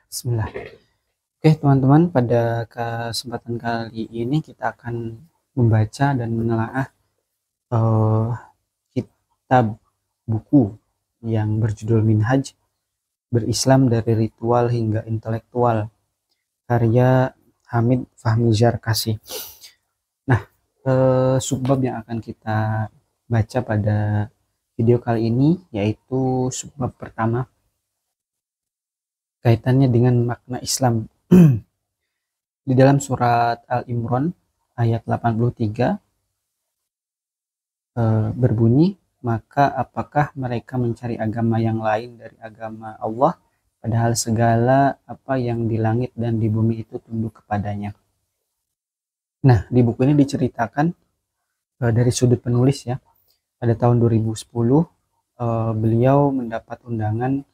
Bismillah. Oke, teman-teman, pada kesempatan kali ini kita akan membaca dan menelaah eh, kitab buku yang berjudul Minhaj, Berislam dari Ritual Hingga Intelektual, karya Hamid Fahmi Zarkasi. Nah, subbab yang akan kita baca pada video kali ini yaitu subbab pertama, kaitannya dengan makna Islam. Di dalam surat Al-Imran ayat 83 berbunyi, maka apakah mereka mencari agama yang lain dari agama Allah, padahal segala apa yang di langit dan di bumi itu tunduk kepadanya. Nah, di buku ini diceritakan dari sudut penulis ya. Pada tahun 2010 beliau mendapat undangan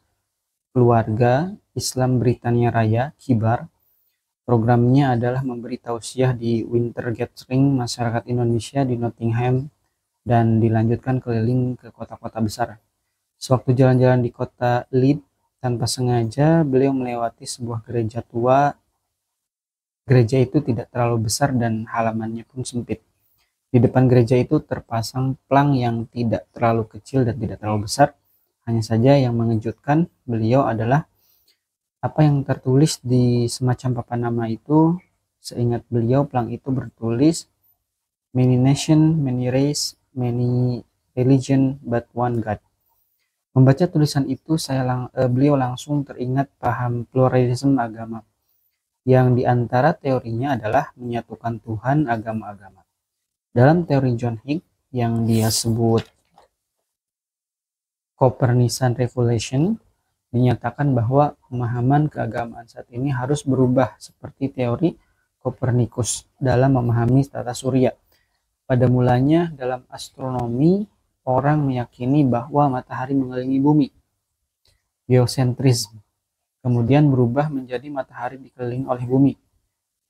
keluarga Islam Britania Raya, Kibar. Programnya adalah memberi tausiah di Winter Gathering masyarakat Indonesia di Nottingham dan dilanjutkan keliling ke kota-kota besar. Sewaktu jalan-jalan di kota Leeds, tanpa sengaja beliau melewati sebuah gereja tua. Gereja itu tidak terlalu besar dan halamannya pun sempit. Di depan gereja itu terpasang plang yang tidak terlalu kecil dan tidak terlalu besar. Hanya saja yang mengejutkan beliau adalah apa yang tertulis di semacam papan nama itu. Seingat beliau, plang itu bertulis many nation, many race, many religion, but one God. Membaca tulisan itu beliau langsung teringat paham pluralisme agama, yang diantara teorinya adalah menyatukan Tuhan agama-agama. Dalam teori John Hicks yang dia sebut Copernican Revolution, dinyatakan bahwa pemahaman keagamaan saat ini harus berubah seperti teori Kopernikus dalam memahami tata surya. Pada mulanya dalam astronomi, orang meyakini bahwa matahari mengelilingi bumi, geosentrisme, kemudian berubah menjadi matahari dikelilingi oleh bumi,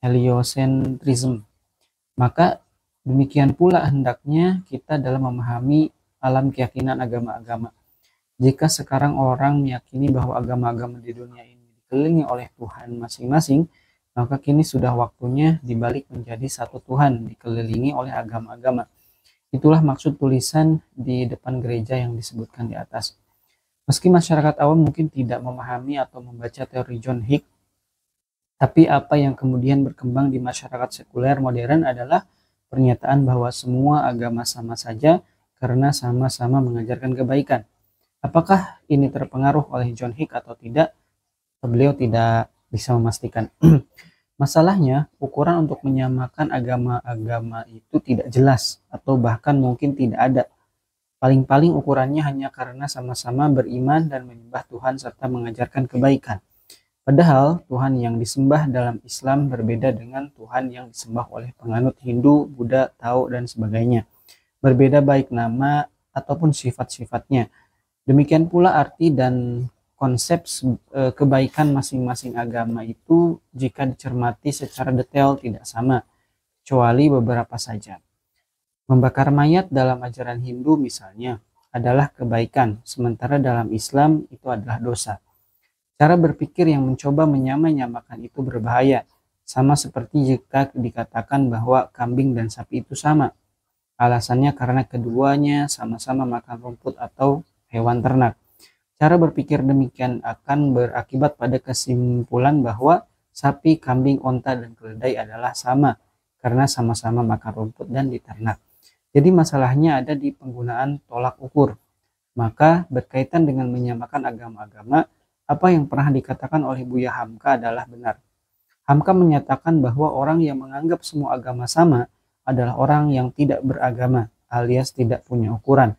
heliocentrisme. Maka demikian pula hendaknya kita dalam memahami alam keyakinan agama-agama. Jika sekarang orang meyakini bahwa agama-agama di dunia ini dikelilingi oleh Tuhan masing-masing, maka kini sudah waktunya dibalik menjadi satu Tuhan dikelilingi oleh agama-agama. Itulah maksud tulisan di depan gereja yang disebutkan di atas. Meski masyarakat awam mungkin tidak memahami atau membaca teori John Hicks, tapi apa yang kemudian berkembang di masyarakat sekuler modern adalah pernyataan bahwa semua agama sama saja karena sama-sama mengajarkan kebaikan. Apakah ini terpengaruh oleh John Hicks atau tidak? Beliau tidak bisa memastikan. Masalahnya, ukuran untuk menyamakan agama-agama itu tidak jelas atau bahkan mungkin tidak ada. Paling-paling ukurannya hanya karena sama-sama beriman dan menyembah Tuhan serta mengajarkan kebaikan. Padahal Tuhan yang disembah dalam Islam berbeda dengan Tuhan yang disembah oleh penganut Hindu, Buddha, Tao, dan sebagainya. Berbeda baik nama ataupun sifat-sifatnya. Demikian pula arti dan konsep kebaikan masing-masing agama itu jika dicermati secara detail tidak sama, kecuali beberapa saja. Membakar mayat dalam ajaran Hindu misalnya adalah kebaikan, sementara dalam Islam itu adalah dosa. Cara berpikir yang mencoba menyamakan itu berbahaya, sama seperti jika dikatakan bahwa kambing dan sapi itu sama. Alasannya karena keduanya sama-sama makan rumput atau hewan ternak. Cara berpikir demikian akan berakibat pada kesimpulan bahwa sapi, kambing, onta, dan keledai adalah sama karena sama-sama makan rumput dan diternak. Jadi masalahnya ada di penggunaan tolak ukur. Maka berkaitan dengan menyamakan agama-agama, apa yang pernah dikatakan oleh Buya Hamka adalah benar. Hamka menyatakan bahwa orang yang menganggap semua agama sama adalah orang yang tidak beragama alias tidak punya ukuran.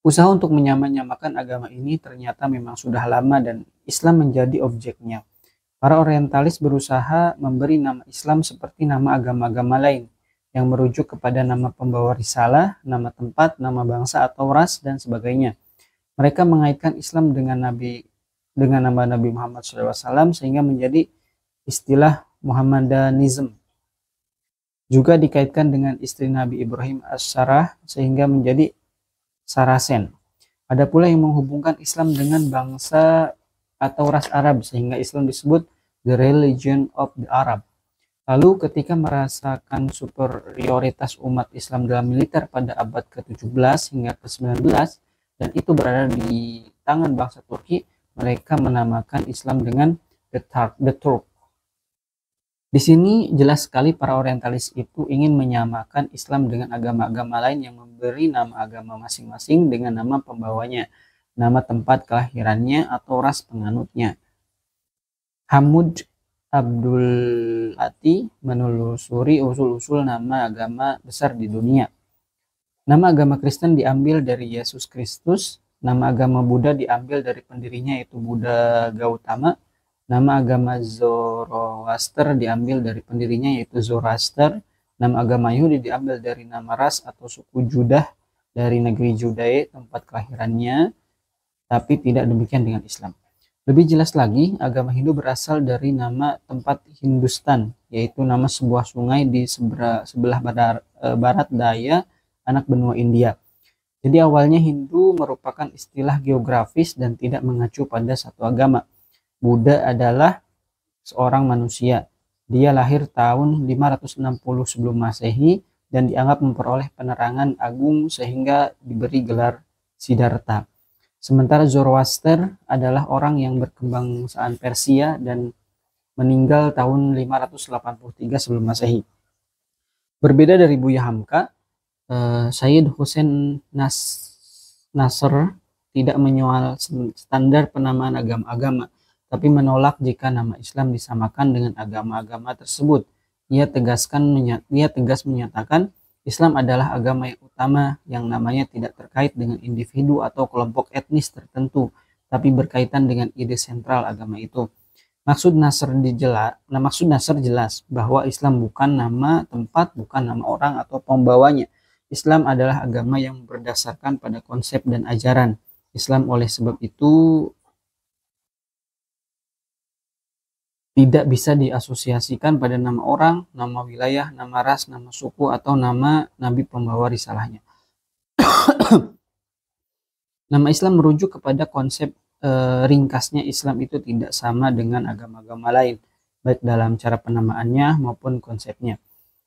Usaha untuk menyamakan agama ini ternyata memang sudah lama dan Islam menjadi objeknya. Para orientalis berusaha memberi nama Islam seperti nama agama-agama lain yang merujuk kepada nama pembawa risalah, nama tempat, nama bangsa atau ras, dan sebagainya. Mereka mengaitkan Islam dengan nama Nabi Muhammad SAW sehingga menjadi istilah Muhammadanism. Juga dikaitkan dengan istri Nabi Ibrahim As-Sarah sehingga menjadi Sarasen. Ada pula yang menghubungkan Islam dengan bangsa atau ras Arab, sehingga Islam disebut the religion of the Arab. Lalu ketika merasakan superioritas umat Islam dalam militer pada abad ke-17 hingga ke-19 dan itu berada di tangan bangsa Turki, mereka menamakan Islam dengan the Turk. Di sini jelas sekali para orientalis itu ingin menyamakan Islam dengan agama-agama lain yang memberi nama agama masing-masing dengan nama pembawanya, nama tempat kelahirannya atau ras penganutnya. Hamud Abdul Ati menelusuri usul-usul nama agama besar di dunia. Nama agama Kristen diambil dari Yesus Kristus, nama agama Buddha diambil dari pendirinya yaitu Buddha Gautama, nama agama Zoroaster diambil dari pendirinya yaitu Zoroaster, nama agama Yahudi diambil dari nama ras atau suku Judah dari negeri Judae tempat kelahirannya, tapi tidak demikian dengan Islam. Lebih jelas lagi, agama Hindu berasal dari nama tempat Hindustan, yaitu nama sebuah sungai di sebelah barat daya anak benua India. Jadi awalnya Hindu merupakan istilah geografis dan tidak mengacu pada satu agama. Buddha adalah seorang manusia. Dia lahir tahun 560 sebelum Masehi dan dianggap memperoleh penerangan agung sehingga diberi gelar Siddhartha. Sementara Zoroaster adalah orang yang berkebangsaan Persia dan meninggal tahun 583 sebelum Masehi. Berbeda dari Buya Hamka, Syed Hussein Nasr tidak menyoal standar penamaan agama-agama, tapi menolak jika nama Islam disamakan dengan agama-agama tersebut. Ia tegas menyatakan Islam adalah agama yang utama yang namanya tidak terkait dengan individu atau kelompok etnis tertentu, tapi berkaitan dengan ide sentral agama itu. Maksud Nasr jelas bahwa Islam bukan nama tempat, bukan nama orang atau pembawanya. Islam adalah agama yang berdasarkan pada konsep dan ajaran Islam. Oleh sebab itu tidak bisa diasosiasikan pada nama orang, nama wilayah, nama ras, nama suku, atau nama nabi pembawa risalahnya. Nama Islam merujuk kepada konsep ringkasnya Islam itu tidak sama dengan agama-agama lain, baik dalam cara penamaannya maupun konsepnya.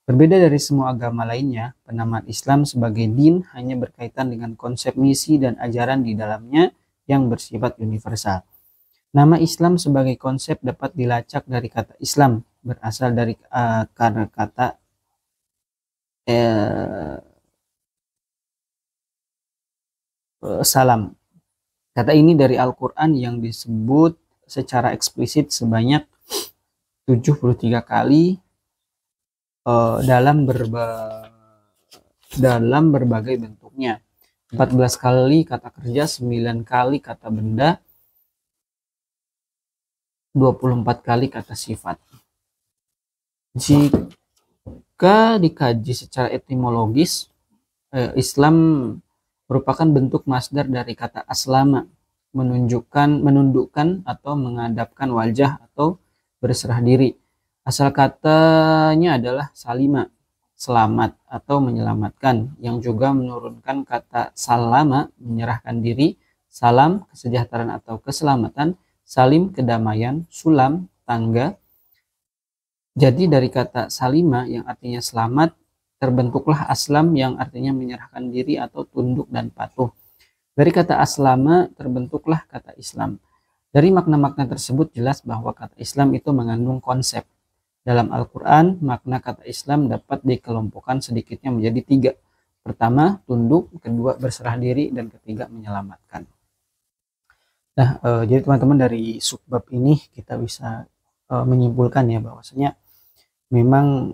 Berbeda dari semua agama lainnya, penamaan Islam sebagai din hanya berkaitan dengan konsep misi dan ajaran di dalamnya yang bersifat universal. Nama Islam sebagai konsep dapat dilacak dari kata Islam, berasal dari kata salam. Kata ini dari Al-Quran yang disebut secara eksplisit sebanyak 73 kali dalam berbagai bentuknya. 14 kali kata kerja, 9 kali kata benda, 24 kali kata sifat. Jika dikaji secara etimologis, Islam merupakan bentuk masdar dari kata aslama, menundukkan atau menghadapkan wajah atau berserah diri. Asal katanya adalah salima, selamat atau menyelamatkan, yang juga menurunkan kata salama, menyerahkan diri, salam, kesejahteraan atau keselamatan, salim, kedamaian, sulam, tangga. Jadi dari kata salima yang artinya selamat, terbentuklah aslam yang artinya menyerahkan diri atau tunduk dan patuh. Dari kata aslama terbentuklah kata Islam. Dari makna-makna tersebut jelas bahwa kata Islam itu mengandung konsep. Dalam Al-Quran, makna kata Islam dapat dikelompokkan sedikitnya menjadi 3. Pertama, tunduk, kedua, berserah diri, dan ketiga, menyelamatkan. Nah, jadi teman-teman dari subbab ini kita bisa menyimpulkan ya bahwasanya memang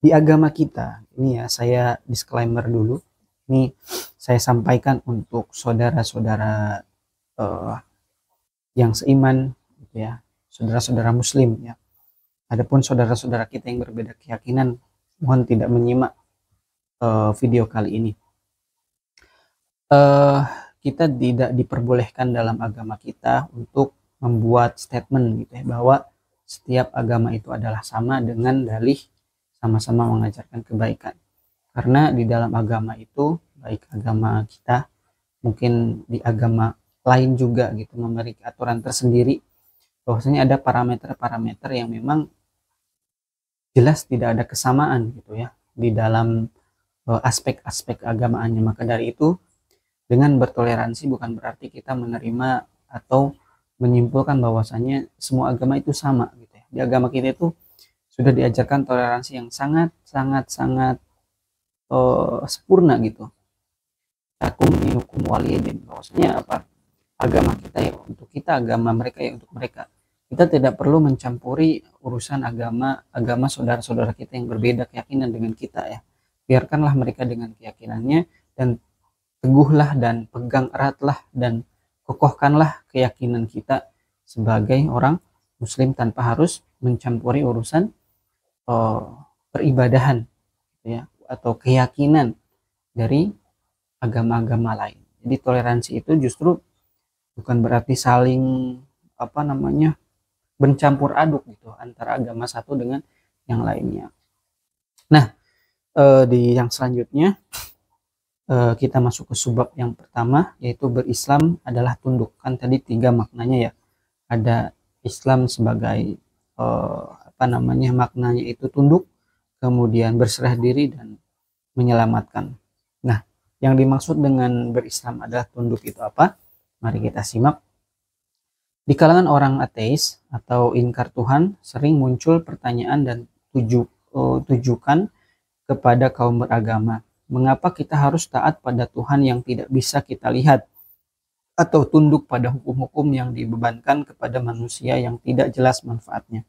di agama kita ini ya, saya disclaimer dulu, ini saya sampaikan untuk saudara-saudara yang seiman gitu ya, saudara-saudara muslim ya. Adapun saudara-saudara kita yang berbeda keyakinan, mohon tidak menyimak video kali ini. Kita tidak diperbolehkan dalam agama kita untuk membuat statement gitu ya, bahwa setiap agama itu adalah sama dengan dalih sama-sama mengajarkan kebaikan. Karena di dalam agama itu, baik agama kita, mungkin di agama lain juga gitu, memberi aturan tersendiri, bahwasanya ada parameter-parameter yang memang jelas tidak ada kesamaan gitu ya di dalam aspek-aspek agamaannya. Maka dari itu, dengan bertoleransi bukan berarti kita menerima atau menyimpulkan bahwasanya semua agama itu sama gitu ya. Di agama kita itu sudah diajarkan toleransi yang sangat sangat sangat sempurna gitu. Lakum dinukum waliyadin, bahwasanya apa, agama kita ya untuk kita, agama mereka ya untuk mereka. Kita tidak perlu mencampuri urusan agama saudara-saudara kita yang berbeda keyakinan dengan kita ya. Biarkanlah mereka dengan keyakinannya, dan teguhlah dan pegang eratlah dan kokohkanlah keyakinan kita sebagai orang muslim tanpa harus mencampuri urusan peribadahan ya atau keyakinan dari agama-agama lain. Jadi toleransi itu justru bukan berarti saling bercampur aduk gitu antara agama satu dengan yang lainnya. Nah, di yang selanjutnya kita masuk ke subbab yang pertama, yaitu berislam adalah tunduk. Kan tadi 3 maknanya ya. Ada Islam sebagai maknanya itu tunduk, kemudian berserah diri dan menyelamatkan. Nah, yang dimaksud dengan berislam adalah tunduk itu apa? Mari kita simak. Di kalangan orang ateis atau inkar Tuhan sering muncul pertanyaan dan tujukan kepada kaum beragama. Mengapa kita harus taat pada Tuhan yang tidak bisa kita lihat, atau tunduk pada hukum-hukum yang dibebankan kepada manusia yang tidak jelas manfaatnya?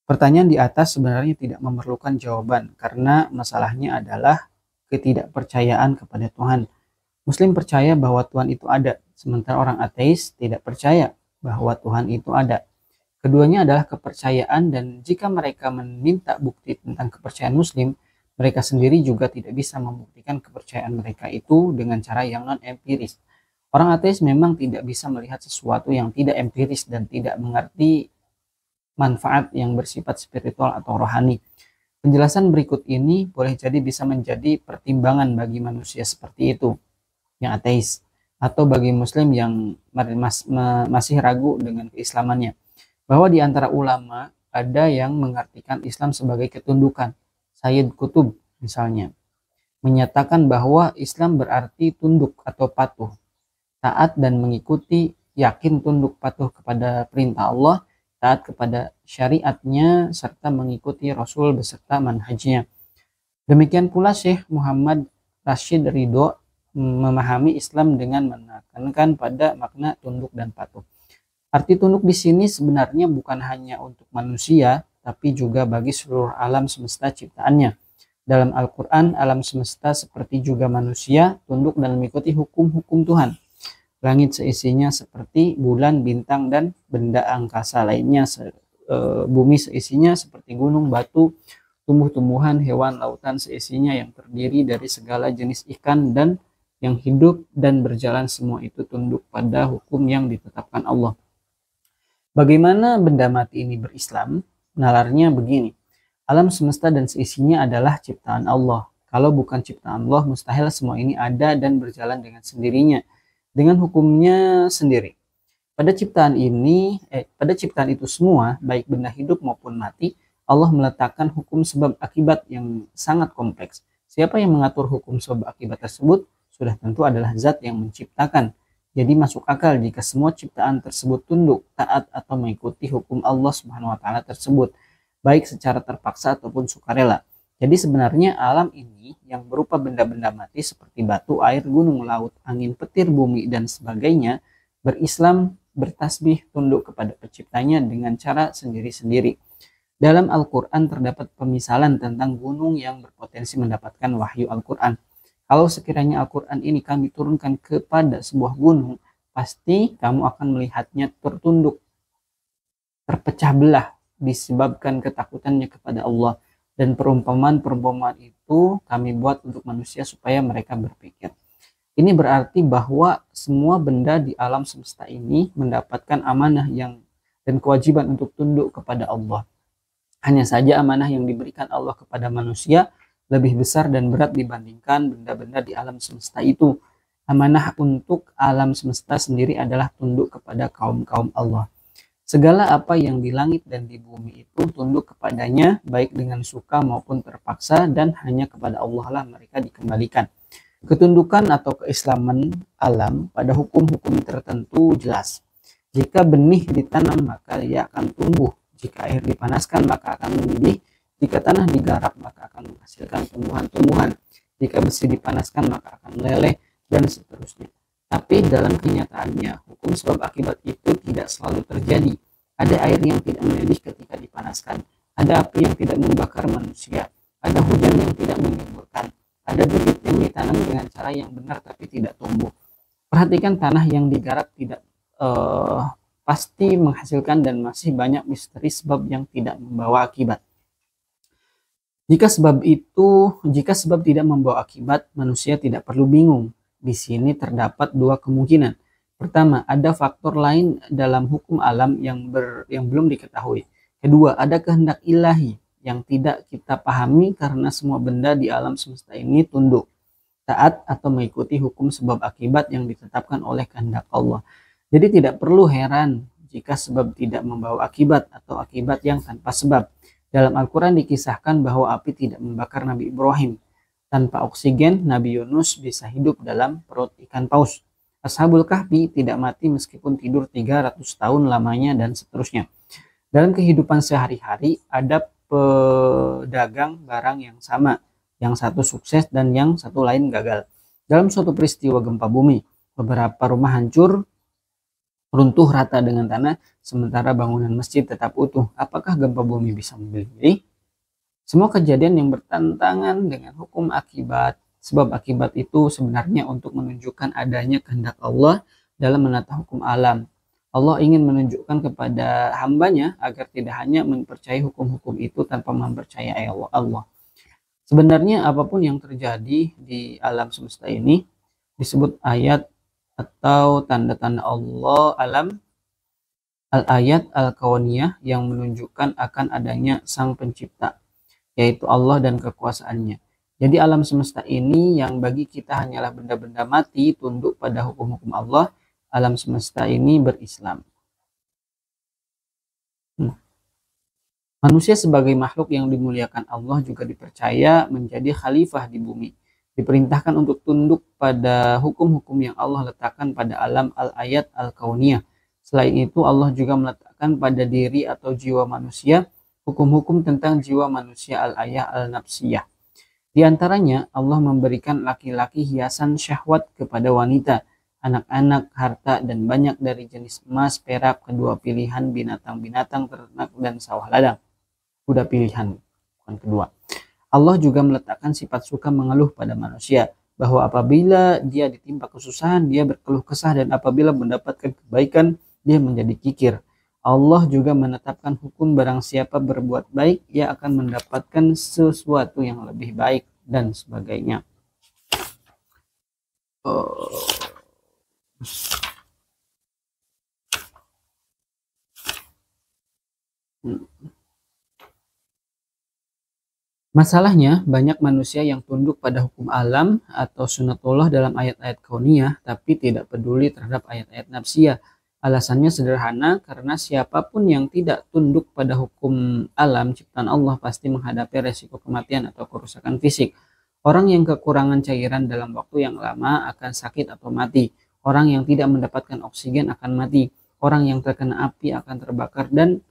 Pertanyaan di atas sebenarnya tidak memerlukan jawaban, karena masalahnya adalah ketidakpercayaan kepada Tuhan. Muslim percaya bahwa Tuhan itu ada, sementara orang ateis tidak percaya bahwa Tuhan itu ada. Keduanya adalah kepercayaan, dan jika mereka meminta bukti tentang kepercayaan Muslim, mereka sendiri juga tidak bisa membuktikan kepercayaan mereka itu dengan cara yang non-empiris. Orang ateis memang tidak bisa melihat sesuatu yang tidak empiris dan tidak mengerti manfaat yang bersifat spiritual atau rohani. Penjelasan berikut ini boleh jadi bisa menjadi pertimbangan bagi manusia seperti itu, yang ateis, atau bagi Muslim yang masih ragu dengan keislamannya, bahwa di antara ulama ada yang mengartikan Islam sebagai ketundukan. Sayyid Qutb misalnya menyatakan bahwa Islam berarti tunduk atau patuh, taat dan mengikuti, yakin tunduk patuh kepada perintah Allah, taat kepada syariatnya, serta mengikuti Rasul beserta manhajnya. Demikian pula Syekh Muhammad Rashid Ridho memahami Islam dengan menekankan pada makna tunduk dan patuh. Arti tunduk di sini sebenarnya bukan hanya untuk manusia, tapi juga bagi seluruh alam semesta ciptaannya. Dalam Al-Quran, alam semesta seperti juga manusia tunduk dan mengikuti hukum-hukum Tuhan. Langit seisinya seperti bulan, bintang, dan benda angkasa lainnya. Bumi seisinya seperti gunung, batu, tumbuh-tumbuhan, hewan, lautan seisinya yang terdiri dari segala jenis ikan dan yang hidup dan berjalan, semua itu tunduk pada hukum yang ditetapkan Allah. Bagaimana benda mati ini berislam? Nalarnya begini. Alam semesta dan seisinya adalah ciptaan Allah. Kalau bukan ciptaan Allah, mustahil semua ini ada dan berjalan dengan sendirinya, dengan hukumnya sendiri. Pada ciptaan itu semua, baik benda hidup maupun mati, Allah meletakkan hukum sebab akibat yang sangat kompleks. Siapa yang mengatur hukum sebab akibat tersebut? Sudah tentu adalah zat yang menciptakan. Jadi masuk akal jika semua ciptaan tersebut tunduk, taat, atau mengikuti hukum Allah Subhanahu wa taala tersebut, baik secara terpaksa ataupun sukarela. Jadi sebenarnya alam ini yang berupa benda-benda mati seperti batu, air, gunung, laut, angin, petir, bumi, dan sebagainya, berislam, bertasbih, tunduk kepada penciptanya dengan cara sendiri-sendiri. Dalam Al-Quran terdapat pemisalan tentang gunung yang berpotensi mendapatkan wahyu Al-Quran. Kalau sekiranya Al-Quran ini kami turunkan kepada sebuah gunung, pasti kamu akan melihatnya tertunduk, terpecah belah, disebabkan ketakutannya kepada Allah. Dan perumpamaan-perumpamaan itu kami buat untuk manusia supaya mereka berpikir. Ini berarti bahwa semua benda di alam semesta ini mendapatkan amanah dan kewajiban untuk tunduk kepada Allah. Hanya saja amanah yang diberikan Allah kepada manusia lebih besar dan berat dibandingkan benda-benda di alam semesta itu. Amanah untuk alam semesta sendiri adalah tunduk kepada kaum-kaum Allah. Segala apa yang di langit dan di bumi itu tunduk kepadanya, baik dengan suka maupun terpaksa, dan hanya kepada Allah lah mereka dikembalikan. Ketundukan atau keislaman alam pada hukum-hukum tertentu jelas. Jika benih ditanam maka ia akan tumbuh. Jika air dipanaskan maka akan mendidih. Jika tanah digarap maka akan menghasilkan tumbuhan-tumbuhan. Jika besi dipanaskan maka akan meleleh, dan seterusnya. Tapi dalam kenyataannya, hukum sebab akibat itu tidak selalu terjadi. Ada air yang tidak mendidih ketika dipanaskan. Ada api yang tidak membakar manusia. Ada hujan yang tidak menyuburkan. Ada bibit yang ditanam dengan cara yang benar tapi tidak tumbuh. Perhatikan tanah yang digarap tidak pasti menghasilkan, dan masih banyak misteri sebab yang tidak membawa akibat. Jika sebab tidak membawa akibat, manusia tidak perlu bingung. Di sini terdapat dua kemungkinan. Pertama, ada faktor lain dalam hukum alam yang belum diketahui. Kedua, ada kehendak ilahi yang tidak kita pahami karena semua benda di alam semesta ini tunduk, taat atau mengikuti hukum sebab akibat yang ditetapkan oleh kehendak Allah. Jadi tidak perlu heran jika sebab tidak membawa akibat atau akibat yang tanpa sebab. Dalam Al-Quran dikisahkan bahwa api tidak membakar Nabi Ibrahim. Tanpa oksigen, Nabi Yunus bisa hidup dalam perut ikan paus. Ashabul Kahfi tidak mati meskipun tidur 300 tahun lamanya, dan seterusnya. Dalam kehidupan sehari-hari, ada pedagang barang yang sama. Yang satu sukses dan yang satu lain gagal. Dalam suatu peristiwa gempa bumi, beberapa rumah hancur, runtuh rata dengan tanah, sementara bangunan masjid tetap utuh. Apakah gempa bumi bisa memilih? Semua kejadian yang bertentangan dengan hukum akibat. Sebab akibat itu sebenarnya untuk menunjukkan adanya kehendak Allah dalam menata hukum alam. Allah ingin menunjukkan kepada hambanya agar tidak hanya mempercayai hukum-hukum itu tanpa mempercayai Allah. Sebenarnya apapun yang terjadi di alam semesta ini disebut ayat atau tanda-tanda Allah alam, al-ayat al-kauniyah, yang menunjukkan akan adanya sang pencipta, yaitu Allah dan kekuasaannya. Jadi alam semesta ini yang bagi kita hanyalah benda-benda mati tunduk pada hukum-hukum Allah. Alam semesta ini berislam. Manusia sebagai makhluk yang dimuliakan Allah juga dipercaya menjadi khalifah di bumi. Diperintahkan untuk tunduk pada hukum-hukum yang Allah letakkan pada alam al-ayat al-kauniyah. Selain itu Allah juga meletakkan pada diri atau jiwa manusia hukum-hukum tentang jiwa manusia al-ayah al-nafsiyah. Di antaranya Allah memberikan laki-laki hiasan syahwat kepada wanita, anak-anak, harta, dan banyak dari jenis emas, perak, kedua pilihan, binatang-binatang, ternak, dan sawah ladang. Kuda pilihan, bukan kedua. Allah juga meletakkan sifat suka mengeluh pada manusia, bahwa apabila dia ditimpa kesusahan, dia berkeluh kesah, dan apabila mendapatkan kebaikan, dia menjadi kikir. Allah juga menetapkan hukum barang siapa berbuat baik, ia akan mendapatkan sesuatu yang lebih baik, dan sebagainya. Masalahnya, banyak manusia yang tunduk pada hukum alam atau sunatullah dalam ayat-ayat kauniyah, tapi tidak peduli terhadap ayat-ayat nafsiyah. Alasannya sederhana, karena siapapun yang tidak tunduk pada hukum alam ciptaan Allah pasti menghadapi resiko kematian atau kerusakan fisik. Orang yang kekurangan cairan dalam waktu yang lama akan sakit atau mati. Orang yang tidak mendapatkan oksigen akan mati. Orang yang terkena api akan terbakar, dan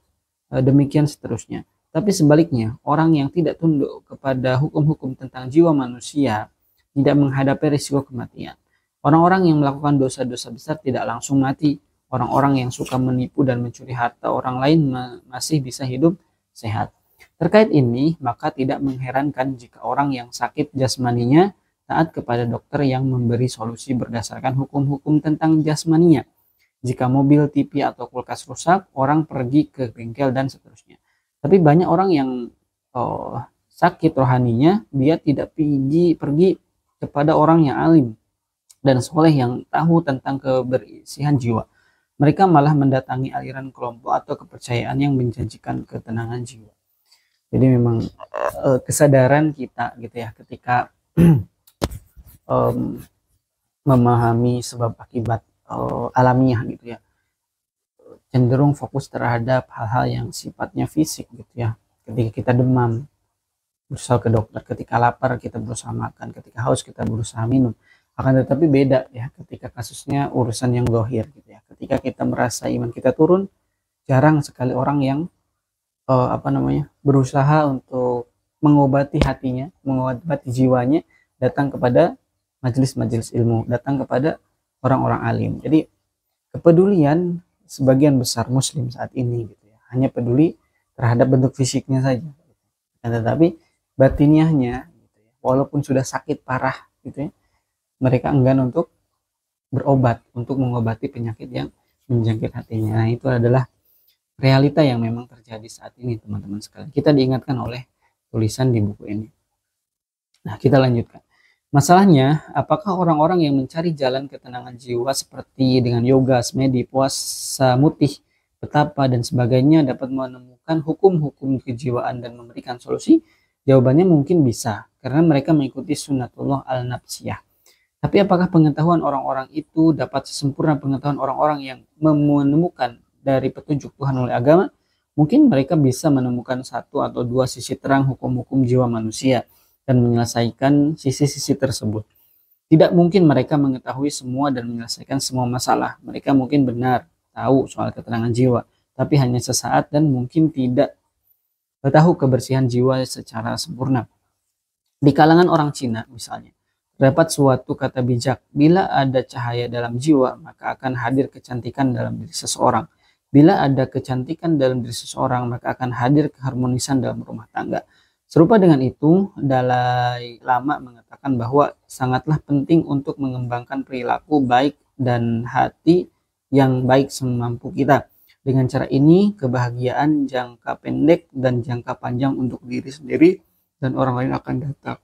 demikian seterusnya. Tapi sebaliknya, orang yang tidak tunduk kepada hukum-hukum tentang jiwa manusia tidak menghadapi risiko kematian. Orang-orang yang melakukan dosa-dosa besar tidak langsung mati. Orang-orang yang suka menipu dan mencuri harta orang lain masih bisa hidup sehat. Terkait ini, maka tidak mengherankan jika orang yang sakit jasmaninya taat kepada dokter yang memberi solusi berdasarkan hukum-hukum tentang jasmaninya. Jika mobil, TV, atau kulkas rusak, orang pergi ke bengkel dan seterusnya. Tapi banyak orang yang sakit rohaninya, dia tidak pergi kepada orang yang alim dan soleh yang tahu tentang kebersihan jiwa. Mereka malah mendatangi aliran kelompok atau kepercayaan yang menjanjikan ketenangan jiwa. Jadi memang kesadaran kita gitu ya, ketika memahami sebab akibat alamiah gitu ya, cenderung fokus terhadap hal-hal yang sifatnya fisik gitu ya. Ketika kita demam, berusaha ke dokter; ketika lapar, kita berusaha makan; ketika haus, kita berusaha minum. Akan tetapi beda ya ketika kasusnya urusan yang zahir gitu ya. Ketika kita merasa iman kita turun, jarang sekali orang yang berusaha untuk mengobati hatinya, mengobati jiwanya, datang kepada majelis-majelis ilmu, datang kepada orang-orang alim. Jadi kepedulian sebagian besar muslim saat ini gitu ya, hanya peduli terhadap bentuk fisiknya saja. Tetapi batiniahnya gitu ya, walaupun sudah sakit parah gitu ya, mereka enggan untuk berobat, untuk mengobati penyakit yang menjangkit hatinya. Nah, itu adalah realita yang memang terjadi saat ini, teman-teman sekalian. Kita diingatkan oleh tulisan di buku ini. Nah, kita lanjutkan. Masalahnya, apakah orang-orang yang mencari jalan ketenangan jiwa seperti dengan yoga, semedi, puasa mutih, betapa, dan sebagainya dapat menemukan hukum-hukum kejiwaan dan memberikan solusi? Jawabannya mungkin bisa, karena mereka mengikuti sunnatullah al-nafsiyah. Tapi apakah pengetahuan orang-orang itu dapat sesempurna pengetahuan orang-orang yang menemukan dari petunjuk Tuhan oleh agama? Mungkin mereka bisa menemukan satu atau dua sisi terang hukum-hukum jiwa manusia dan menyelesaikan sisi-sisi tersebut. Tidak mungkin mereka mengetahui semua dan menyelesaikan semua masalah. Mereka mungkin benar tahu soal ketenangan jiwa, tapi hanya sesaat dan mungkin tidak tahu kebersihan jiwa secara sempurna. Di kalangan orang Cina misalnya, terdapat suatu kata bijak: bila ada cahaya dalam jiwa, maka akan hadir kecantikan dalam diri seseorang. Bila ada kecantikan dalam diri seseorang, maka akan hadir keharmonisan dalam rumah tangga. Serupa dengan itu, Dalai Lama mengatakan bahwa sangatlah penting untuk mengembangkan perilaku baik dan hati yang baik semampu kita. Dengan cara ini, kebahagiaan jangka pendek dan jangka panjang untuk diri sendiri dan orang lain akan datang.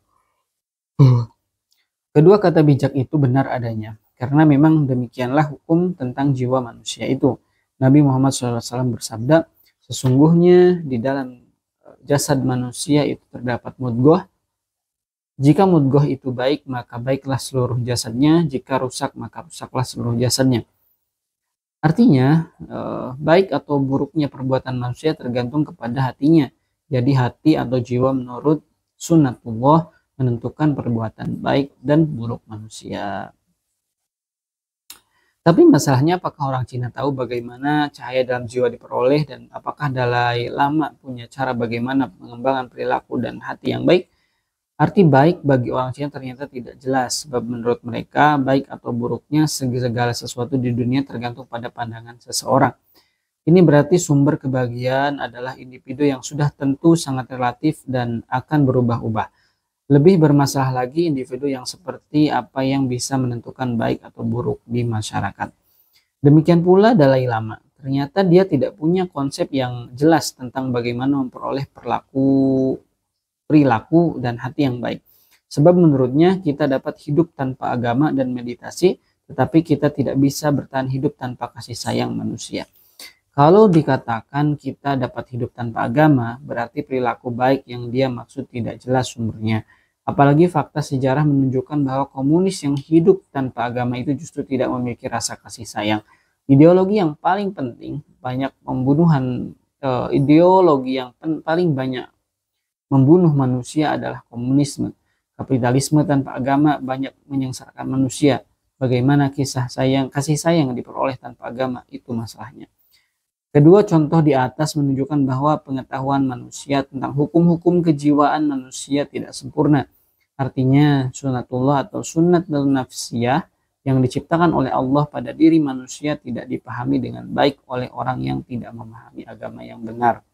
Kedua kata bijak itu benar adanya, karena memang demikianlah hukum tentang jiwa manusia itu. Nabi Muhammad SAW bersabda, sesungguhnya di dalam jasad manusia itu terdapat mudghah. Jika mudghah itu baik, maka baiklah seluruh jasadnya. Jika rusak, maka rusaklah seluruh jasadnya. Artinya, baik atau buruknya perbuatan manusia tergantung kepada hatinya. Jadi hati atau jiwa menurut sunnatullah menentukan perbuatan baik dan buruk manusia. Tapi masalahnya, apakah orang Cina tahu bagaimana cahaya dalam jiwa diperoleh, dan apakah Dalai Lama punya cara bagaimana pengembangan perilaku dan hati yang baik? Arti baik bagi orang Cina ternyata tidak jelas, sebab menurut mereka baik atau buruknya segala sesuatu di dunia tergantung pada pandangan seseorang. Ini berarti sumber kebahagiaan adalah individu yang sudah tentu sangat relatif dan akan berubah-ubah. Lebih bermasalah lagi individu yang seperti apa yang bisa menentukan baik atau buruk di masyarakat. Demikian pula Dalai Lama. Ternyata dia tidak punya konsep yang jelas tentang bagaimana memperoleh perilaku dan hati yang baik. Sebab menurutnya kita dapat hidup tanpa agama dan meditasi, tetapi kita tidak bisa bertahan hidup tanpa kasih sayang manusia. Kalau dikatakan kita dapat hidup tanpa agama, berarti perilaku baik yang dia maksud tidak jelas sumbernya. Apalagi fakta sejarah menunjukkan bahwa komunis yang hidup tanpa agama itu justru tidak memiliki rasa kasih sayang. Ideologi yang paling penting, ideologi yang paling banyak membunuh manusia adalah komunisme. Kapitalisme tanpa agama banyak menyengsarakan manusia. Bagaimana kasih sayang yang diperoleh tanpa agama, itu masalahnya. Kedua contoh di atas menunjukkan bahwa pengetahuan manusia tentang hukum-hukum kejiwaan manusia tidak sempurna. Artinya, sunnatullah atau sunnat al-nafsiyah yang diciptakan oleh Allah pada diri manusia tidak dipahami dengan baik oleh orang yang tidak memahami agama yang benar.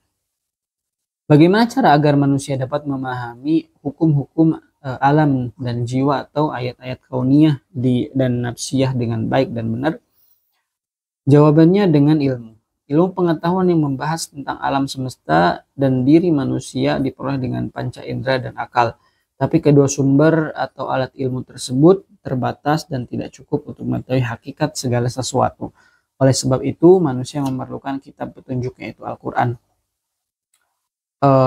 Bagaimana cara agar manusia dapat memahami hukum-hukum alam dan jiwa atau ayat-ayat kauniyah dan nafsiyah dengan baik dan benar? Jawabannya dengan ilmu. Ilmu pengetahuan yang membahas tentang alam semesta dan diri manusia diperoleh dengan panca indera dan akal. Tapi kedua sumber atau alat ilmu tersebut terbatas dan tidak cukup untuk mengetahui hakikat segala sesuatu. Oleh sebab itu, manusia memerlukan kitab petunjuk, yaitu Al-Quran.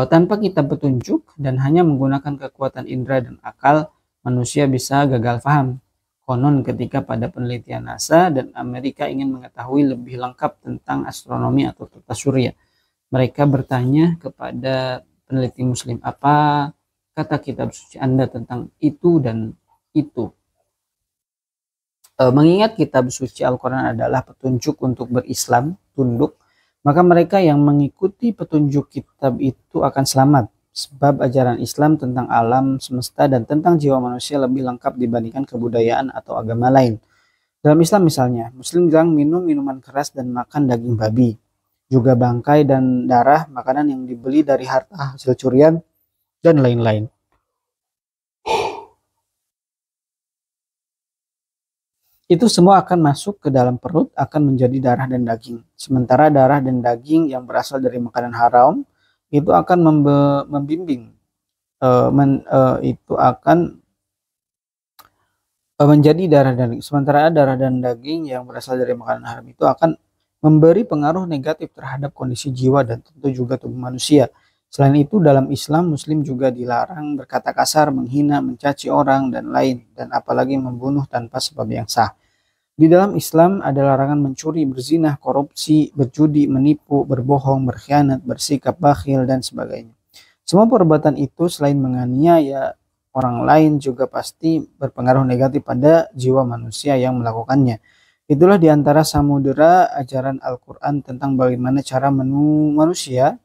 Tanpa kitab petunjuk dan hanya menggunakan kekuatan indera dan akal, manusia bisa gagal paham. Konon ketika pada penelitian NASA dan Amerika ingin mengetahui lebih lengkap tentang astronomi atau tata surya, mereka bertanya kepada peneliti muslim, apa kata kitab suci Anda tentang itu dan itu. Mengingat kitab suci Al-Quran adalah petunjuk untuk berislam, tunduk, maka mereka yang mengikuti petunjuk kitab itu akan selamat. Sebab ajaran Islam tentang alam semesta dan tentang jiwa manusia lebih lengkap dibandingkan kebudayaan atau agama lain. Dalam Islam misalnya, Muslim jarang minum minuman keras dan makan daging babi. Juga bangkai dan darah, makanan yang dibeli dari harta hasil curian, dan lain-lain. Itu semua akan masuk ke dalam perut, akan menjadi darah dan daging. Sementara darah dan daging yang berasal dari makanan haram, itu akan membimbing, itu akan menjadi darah dan daging. Sementara darah dan daging yang berasal dari makanan haram itu akan memberi pengaruh negatif terhadap kondisi jiwa dan tentu juga tubuh manusia. Selain itu dalam Islam, Muslim juga dilarang berkata kasar, menghina, mencaci orang dan lain, dan apalagi membunuh tanpa sebab yang sah. Di dalam Islam ada larangan mencuri, berzina, korupsi, berjudi, menipu, berbohong, berkhianat, bersikap bakhil, dan sebagainya. Semua perbuatan itu selain menganiaya orang lain juga pasti berpengaruh negatif pada jiwa manusia yang melakukannya. Itulah diantara samudera ajaran Al-Quran tentang bagaimana cara manusia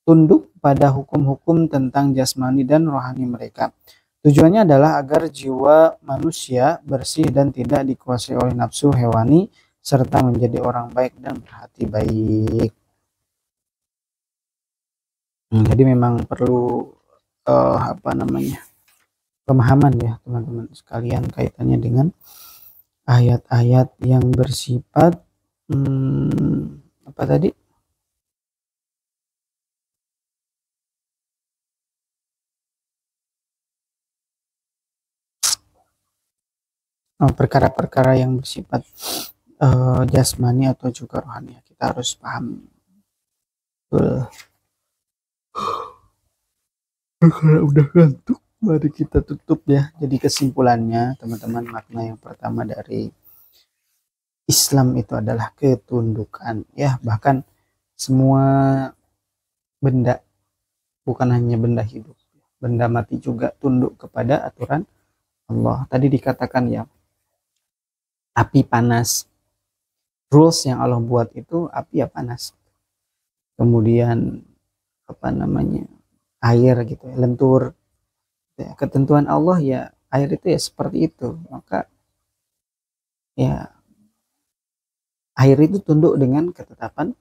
tunduk pada hukum-hukum tentang jasmani dan rohani mereka. Tujuannya adalah agar jiwa manusia bersih dan tidak dikuasai oleh nafsu hewani, serta menjadi orang baik dan berhati baik. Jadi memang perlu pemahaman ya teman-teman sekalian kaitannya dengan ayat-ayat yang bersifat apa tadi? Perkara-perkara yang bersifat jasmani atau juga rohani. Kita harus paham betul. Karena udah ngantuk, mari kita tutup ya. Jadi kesimpulannya teman-teman, makna yang pertama dari Islam itu adalah ketundukan ya. Bahkan semua benda, bukan hanya benda hidup, benda mati juga tunduk kepada aturan Allah. Tadi dikatakan ya, api panas, rules yang Allah buat itu api ya panas. Kemudian air gitu ya, lentur ya, ketentuan Allah ya, air itu ya seperti itu. Maka ya air itu tunduk dengan ketetapan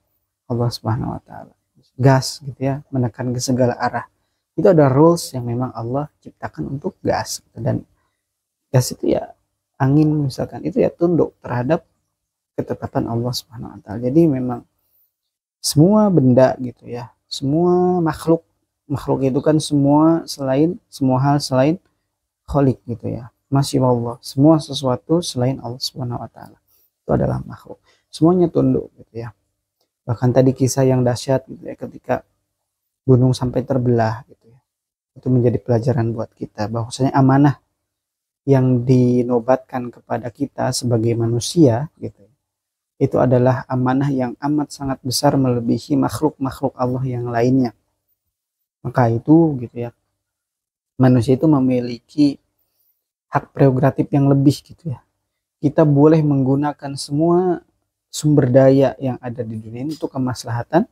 Allah Subhanahu wa taala. Gas gitu ya, menekan ke segala arah. Itu ada rules yang memang Allah ciptakan untuk gas gitu. Dan gas itu ya angin misalkan, itu ya tunduk terhadap ketetapan Allah Subhanahu wa taala. Jadi memang semua benda gitu ya, semua makhluk itu kan semua hal selain Khalik gitu ya, masih Allah, semua sesuatu selain Allah Subhanahu wa taala itu adalah makhluk, semuanya tunduk gitu ya. Bahkan tadi kisah yang dahsyat gitu ya, ketika gunung sampai terbelah gitu ya, itu menjadi pelajaran buat kita bahwasanya amanah yang dinobatkan kepada kita sebagai manusia gitu, itu adalah amanah yang amat sangat besar melebihi makhluk-makhluk Allah yang lainnya. Maka itu gitu ya, manusia itu memiliki hak prerogatif yang lebih gitu ya. Kita boleh menggunakan semua sumber daya yang ada di dunia ini untuk kemaslahatan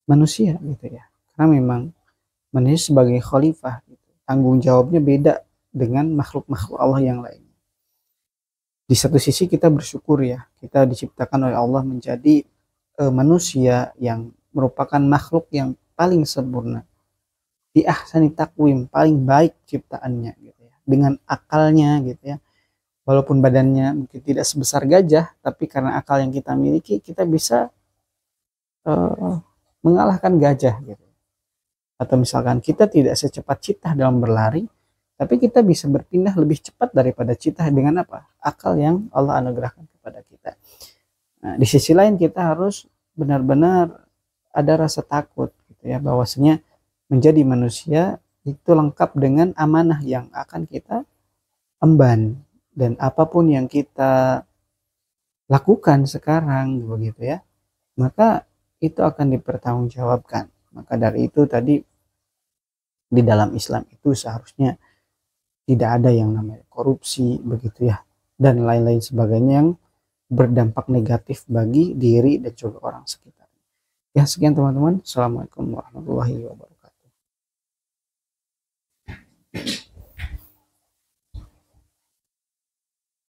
manusia gitu ya. Karena memang manusia sebagai khalifah gitu, tanggung jawabnya beda dengan makhluk-makhluk Allah yang lain. Di satu sisi kita bersyukur ya, kita diciptakan oleh Allah menjadi manusia yang merupakan makhluk yang paling sempurna, di ahsani takwim, paling baik ciptaannya gitu ya, dengan akalnya gitu ya. Walaupun badannya mungkin tidak sebesar gajah, tapi karena akal yang kita miliki, kita bisa mengalahkan gajah gitu. Atau misalkan kita tidak secepat citah dalam berlari, tapi kita bisa berpindah lebih cepat daripada citah dengan apa? Akal yang Allah anugerahkan kepada kita. Nah, di sisi lain kita harus benar-benar ada rasa takut gitu ya, bahwasanya menjadi manusia itu lengkap dengan amanah yang akan kita emban dan apapun yang kita lakukan sekarang begitu ya, maka itu akan dipertanggungjawabkan. Maka dari itu tadi di dalam Islam itu seharusnya tidak ada yang namanya korupsi begitu ya, dan lain-lain sebagainya yang berdampak negatif bagi diri dan juga orang sekitar. Ya, sekian teman-teman. Assalamualaikum warahmatullahi wabarakatuh.